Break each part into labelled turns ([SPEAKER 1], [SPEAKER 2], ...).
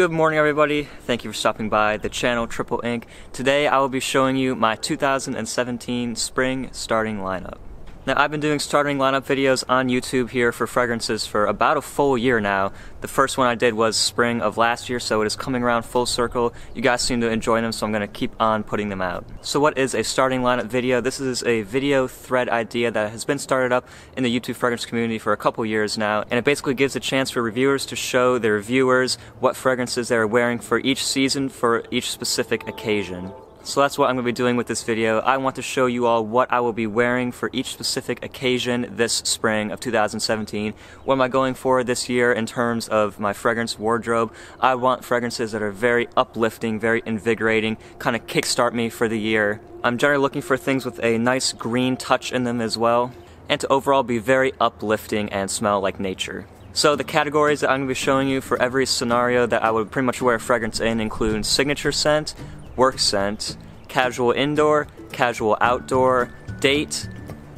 [SPEAKER 1] Good morning, everybody. Thank you for stopping by the channel Tripleinc. Today I will be showing you my 2017 spring starting lineup. Now, I've been doing starting lineup videos on YouTube here for fragrances for about a full year now. The first one I did was spring of last year, so it is coming around full circle. You guys seem to enjoy them, so I'm going to keep on putting them out. So what is a starting lineup video? This is a video thread idea that has been started up in the YouTube fragrance community for a couple years now, and it basically gives a chance for reviewers to show their viewers what fragrances they're wearing for each season for each specific occasion. So that's what I'm going to be doing with this video. I want to show you all what I will be wearing for each specific occasion this spring of 2017. What am I going for this year in terms of my fragrance wardrobe? I want fragrances that are very uplifting, very invigorating, kind of kickstart me for the year. I'm generally looking for things with a nice green touch in them as well, and to overall be very uplifting and smell like nature. So the categories that I'm going to be showing you for every scenario that I would pretty much wear a fragrance in include signature scent, work scent, casual indoor, casual outdoor, date,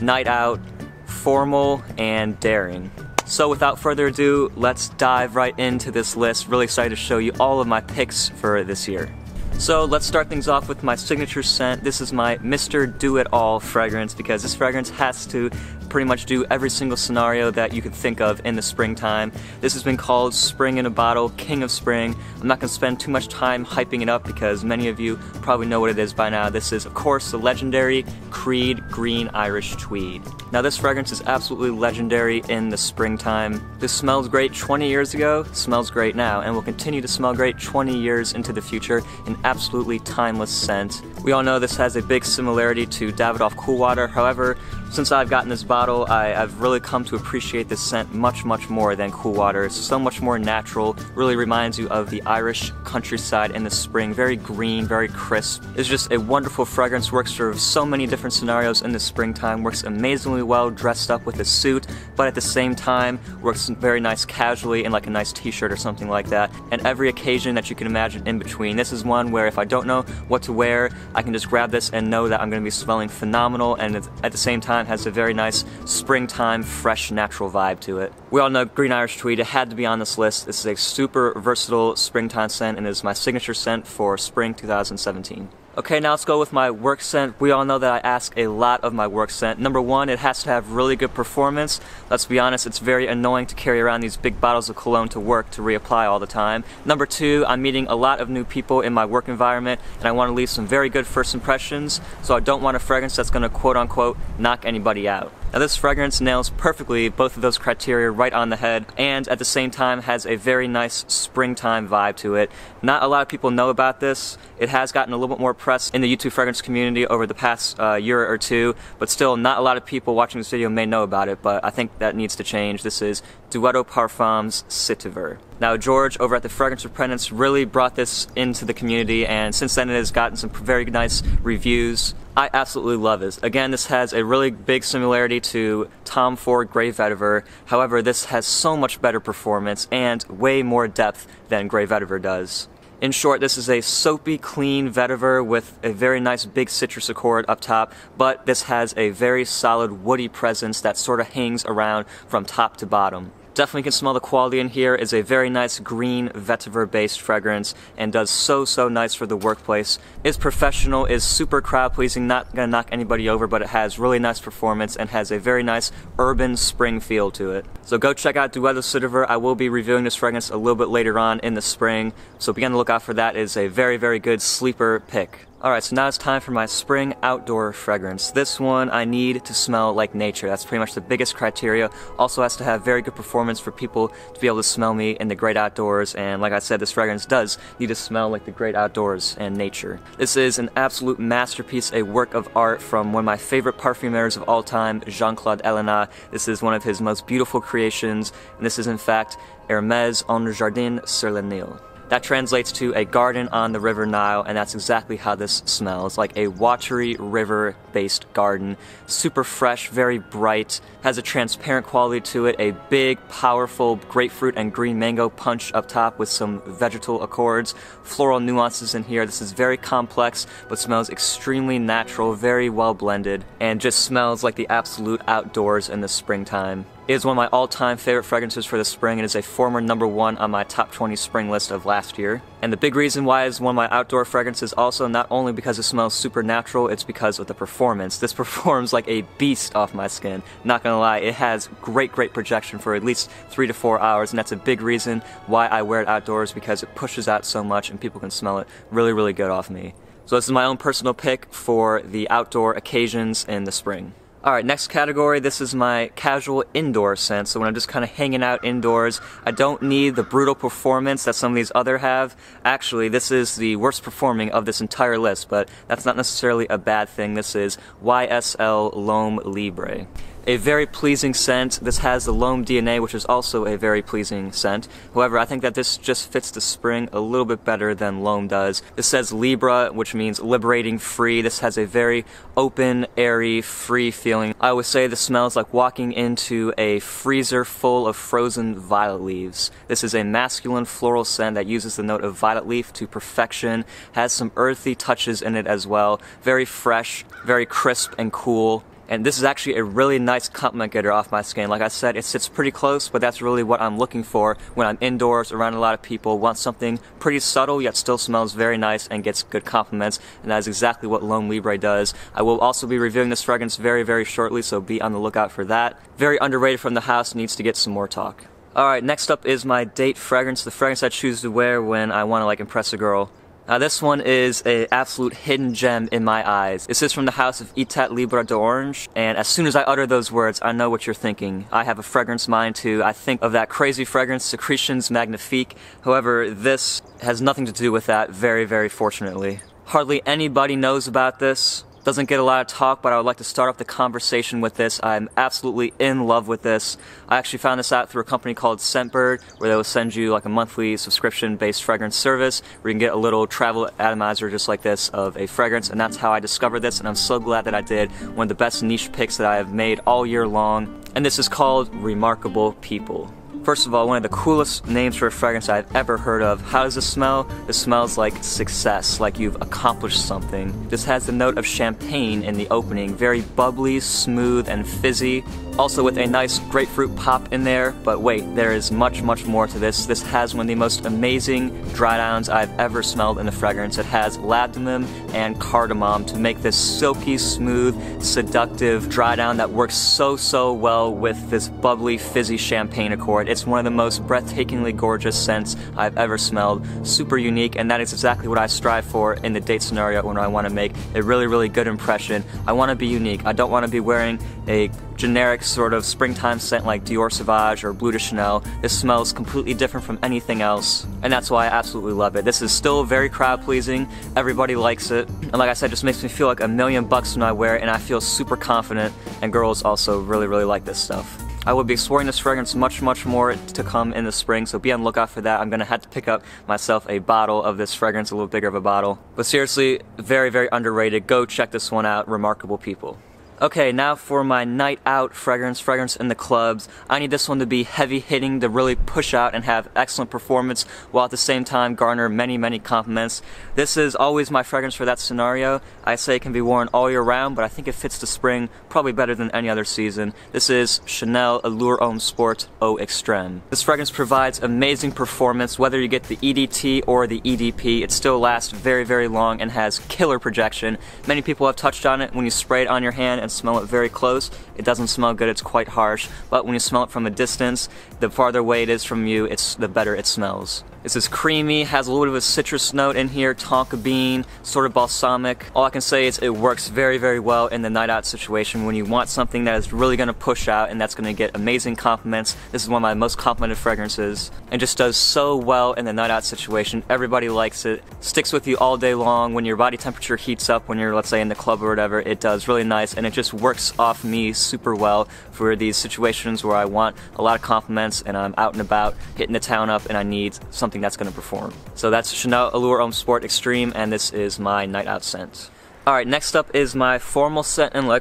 [SPEAKER 1] night out, formal, and daring. So without further ado, let's dive right into this list. Really excited to show you all of my picks for this year. So let's start things off with my signature scent. This is my Mr. Do It All fragrance because this fragrance has to pretty much do every single scenario that you could think of in the springtime. This has been called Spring in a Bottle, King of Spring. I'm not going to spend too much time hyping it up because many of you probably know what it is by now. This is, of course, the legendary Creed Green Irish Tweed. Now, this fragrance is absolutely legendary in the springtime. This smells great 20 years ago, smells great now, and will continue to smell great 20 years into the future. An absolutely timeless scent. We all know this has a big similarity to Davidoff Cool Water. However, since I've gotten this bottle, I've really come to appreciate this scent much more than Cool Water. It's so much more natural, really reminds you of the Irish countryside in the spring. Very green, very crisp. It's just a wonderful fragrance, works for so many different scenarios in the springtime, works amazingly well dressed up with a suit, but at the same time works very nice casually in like a nice t-shirt or something like that, and every occasion that you can imagine in between. This is one where if I don't know what to wear, I can just grab this and know that I'm going to be smelling phenomenal, and at the same time has a very nice springtime, fresh, natural vibe to it. We all know Green Irish Tweed. It had to be on this list. This is a super versatile springtime scent and is my signature scent for spring 2017. Okay, now let's go with my work scent. We all know that I ask a lot of my work scent. Number one, it has to have really good performance. Let's be honest, it's very annoying to carry around these big bottles of cologne to work to reapply all the time. Number two, I'm meeting a lot of new people in my work environment, and I want to leave some very good first impressions, so I don't want a fragrance that's going to quote-unquote knock anybody out. Now, this fragrance nails perfectly both of those criteria right on the head, and at the same time has a very nice springtime vibe to it. Not a lot of people know about this. It has gotten a little bit more press in the YouTube fragrance community over the past year or two, but still not a lot of people watching this video may know about it, but I think that needs to change. This is Dueto Parfums Citiver. Now, George over at the Fragrance Apprentice really brought this into the community, and since then it has gotten some very nice reviews. I absolutely love this. Again, this has a really big similarity to Tom Ford Grey Vetiver. However, this has so much better performance and way more depth than Grey Vetiver does. In short, this is a soapy, clean vetiver with a very nice big citrus accord up top, but this has a very solid woody presence that sort of hangs around from top to bottom. Definitely can smell the quality in here. Is a very nice green vetiver based fragrance and does so nice for the workplace. Is professional, is super crowd pleasing, not gonna knock anybody over, but it has really nice performance and has a very nice urban spring feel to it. So go check out Dueto Citiver. I will be reviewing this fragrance a little bit later on in the spring, so be on the lookout for that. It is a very good sleeper pick. Alright, so now it's time for my spring outdoor fragrance. This one I need to smell like nature. That's pretty much the biggest criteria. Also has to have very good performance for people to be able to smell me in the great outdoors, and like I said, this fragrance does need to smell like the great outdoors and nature. This is an absolute masterpiece, a work of art from one of my favorite parfumeurs of all time, Jean-Claude Etat. This is one of his most beautiful creations, and this is in fact Hermès en Jardin sur le Nil. That translates to a garden on the River Nile, and that's exactly how this smells, like a watery river-based garden. Super fresh, very bright, has a transparent quality to it, a big, powerful grapefruit and green mango punch up top with some vegetal accords, floral nuances in here. This is very complex, but smells extremely natural, very well blended, and just smells like the absolute outdoors in the springtime. It is one of my all-time favorite fragrances for the spring. It is a former #1 on my top 20 spring list of last year. And the big reason why it's one of my outdoor fragrances also, not only because it smells super natural, it's because of the performance. This performs like a beast off my skin. Not gonna lie, it has great projection for at least 3 to 4 hours, and that's a big reason why I wear it outdoors, because it pushes out so much and people can smell it really good off me. So this is my own personal pick for the outdoor occasions in the spring. Alright, next category, this is my casual indoor scent. So when I'm just kind of hanging out indoors, I don't need the brutal performance that some of these other have. Actually, this is the worst performing of this entire list, but that's not necessarily a bad thing. This is YSL L'Homme Libre. A very pleasing scent. This has the L'Homme DNA, which is also a very pleasing scent. However, I think that this just fits the spring a little bit better than L'Homme does. This says Libre, which means liberating, free. This has a very open, airy, free feeling. I always say this smells like walking into a freezer full of frozen violet leaves. This is a masculine floral scent that uses the note of violet leaf to perfection, has some earthy touches in it as well. Very fresh, very crisp and cool. And this is actually a really nice compliment getter off my skin. Like I said, it sits pretty close, but that's really what I'm looking for when I'm indoors around a lot of people. Want something pretty subtle yet still smells very nice and gets good compliments, and that is exactly what L'Homme Libre does. I will also be reviewing this fragrance very shortly, so be on the lookout for that. Very underrated from the house, needs to get some more talk. Alright, next up is my date fragrance, the fragrance I choose to wear when I want to impress a girl. Now this one is an absolute hidden gem in my eyes. This is from the house of Etat Libre d'Orange, and as soon as I utter those words, I know what you're thinking. I have a fragrance mind too. I think of that crazy fragrance, Secretions Magnifique. However, this has nothing to do with that, very fortunately. Hardly anybody knows about this. Doesn't get a lot of talk, but I would like to start off the conversation with this. I'm absolutely in love with this. I actually found this out through a company called Scentbird, where they will send you a monthly subscription-based fragrance service, where you can get a little travel atomizer just like this of a fragrance, and that's how I discovered this, and I'm so glad that I did. One of the best niche picks that I have made all year long, and this is called Remarkable People. First of all, one of the coolest names for a fragrance I've ever heard of. How does this smell? This smells like success, like you've accomplished something. This has the note of champagne in the opening, very bubbly, smooth, and fizzy. Also with a nice grapefruit pop in there, but wait, there is much more to this. This has one of the most amazing dry downs I've ever smelled in a fragrance. It has labdanum and cardamom to make this silky, smooth, seductive dry down that works so well with this bubbly, fizzy champagne accord. It's one of the most breathtakingly gorgeous scents I've ever smelled. Super unique, and that is exactly what I strive for in the date scenario when I want to make a really good impression. I want to be unique. I don't want to be wearing a generic sort of springtime scent like Dior Sauvage or Bleu de Chanel. This smells completely different from anything else, and that's why I absolutely love it. This is still very crowd pleasing. Everybody likes it, and like I said, it just makes me feel like $1,000,000 when I wear it, and I feel super confident, and girls also really like this stuff. I will be exploring this fragrance much more to come in the spring, so be on the lookout for that. I'm gonna have to pick up myself a bottle of this fragrance, a little bigger of a bottle. But seriously, very underrated. Go check this one out, Remarkable People. Okay, now for my night out fragrance in the clubs. I need this one to be heavy hitting, to really push out and have excellent performance, while at the same time garner many compliments. This is always my fragrance for that scenario. I say it can be worn all year round, but I think it fits the spring probably better than any other season. This is Chanel Allure Homme Sport Eau Extrême. This fragrance provides amazing performance, whether you get the EDT or the EDP. It still lasts very long and has killer projection. Many people have touched on it. When you spray it on your hand and smell it very close, it doesn't smell good, it's quite harsh, but when you smell it from a distance, the farther away it is from you, the better it smells. This is creamy, has a little bit of a citrus note in here, tonka bean, sort of balsamic. All I can say is it works very well in the night out situation when you want something that is really going to push out and that's going to get amazing compliments. This is one of my most complimented fragrances and just does so well in the night out situation. Everybody likes it, sticks with you all day long. When your body temperature heats up when you're, let's say, in the club or whatever, it does really nice, and it just works off me super well for these situations where I want a lot of compliments and I'm out and about hitting the town up and I need something that's going to perform. So that's Chanel Allure Homme Sport Extreme, and this is my night out scent. Alright, next up is my formal scent, and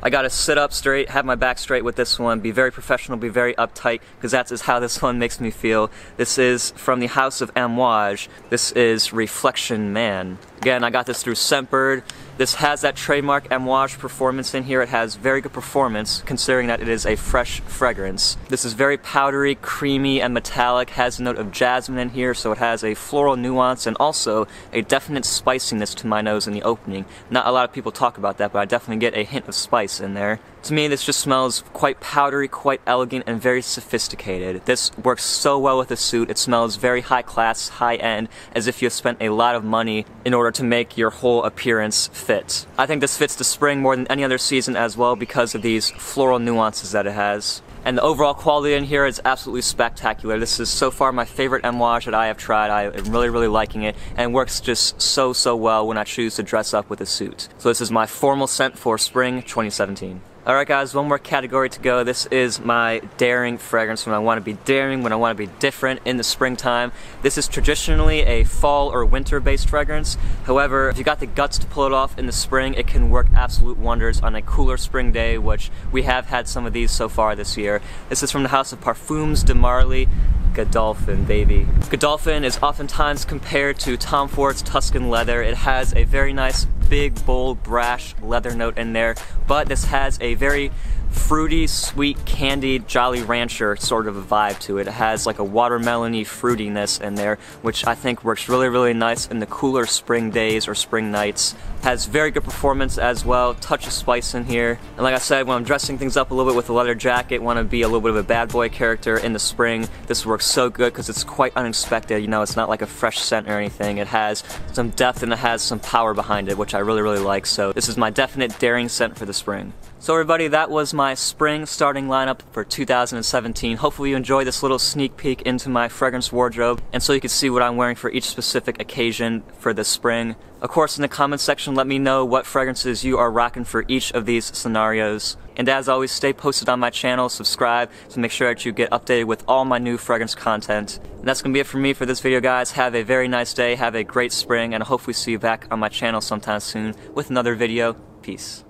[SPEAKER 1] I gotta sit up straight, have my back straight with this one, be very professional, be very uptight, because that's how this one makes me feel. This is from the house of Amouage. This is Reflection Man. Again, I got this through Scentbird, This has that trademark amouage performance in here. It has very good performance considering that it is a fresh fragrance. This is very powdery, creamy, and metallic. Has a note of jasmine in here, so it has a floral nuance and also a definite spiciness to my nose in the opening. Not a lot of people talk about that, but I definitely get a hint of spice in there. To me, this just smells quite powdery, quite elegant, and very sophisticated. This works so well with the suit. It smells very high class, high end, as if you have spent a lot of money in order to make your whole appearance fit. I think this fits the spring more than any other season as well because of these floral nuances that it has. And the overall quality in here is absolutely spectacular. This is so far my favorite amouage that I have tried. I am really liking it, and it works just so well when I choose to dress up with a suit. So this is my formal scent for spring 2017. Alright guys, one more category to go. This is my daring fragrance when I want to be daring, when I want to be different in the springtime. This is traditionally a fall or winter based fragrance. However, if you got the guts to pull it off in the spring, it can work absolute wonders on a cooler spring day, which we have had some of these so far this year. This is from the house of Parfums de Marly. Godolphin, baby. Godolphin is oftentimes compared to Tom Ford's Tuscan leather. It has a very nice, big, bold, brash leather note in there, but this has a very fruity, sweet, candied Jolly Rancher sort of a vibe to it. It has like a watermelony fruitiness in there, which I think works really nice in the cooler spring days or spring nights. Has very good performance as well, touch of spice in here. And like I said, when I'm dressing things up a little bit with a leather jacket, want to be a little bit of a bad boy character in the spring, this works so good because it's quite unexpected. You know, it's not like a fresh scent or anything. It has some depth and it has some power behind it, which I really like. So this is my definite daring scent for the spring. So everybody, that was my spring starting lineup for 2017. Hopefully you enjoyed this little sneak peek into my fragrance wardrobe, and so you can see what I'm wearing for each specific occasion for the spring. Of course, in the comments section, let me know what fragrances you are rocking for each of these scenarios. And as always, stay posted on my channel, subscribe to make sure that you get updated with all my new fragrance content. And that's going to be it for me for this video, guys. Have a very nice day, have a great spring, and I hopefully see you back on my channel sometime soon with another video. Peace.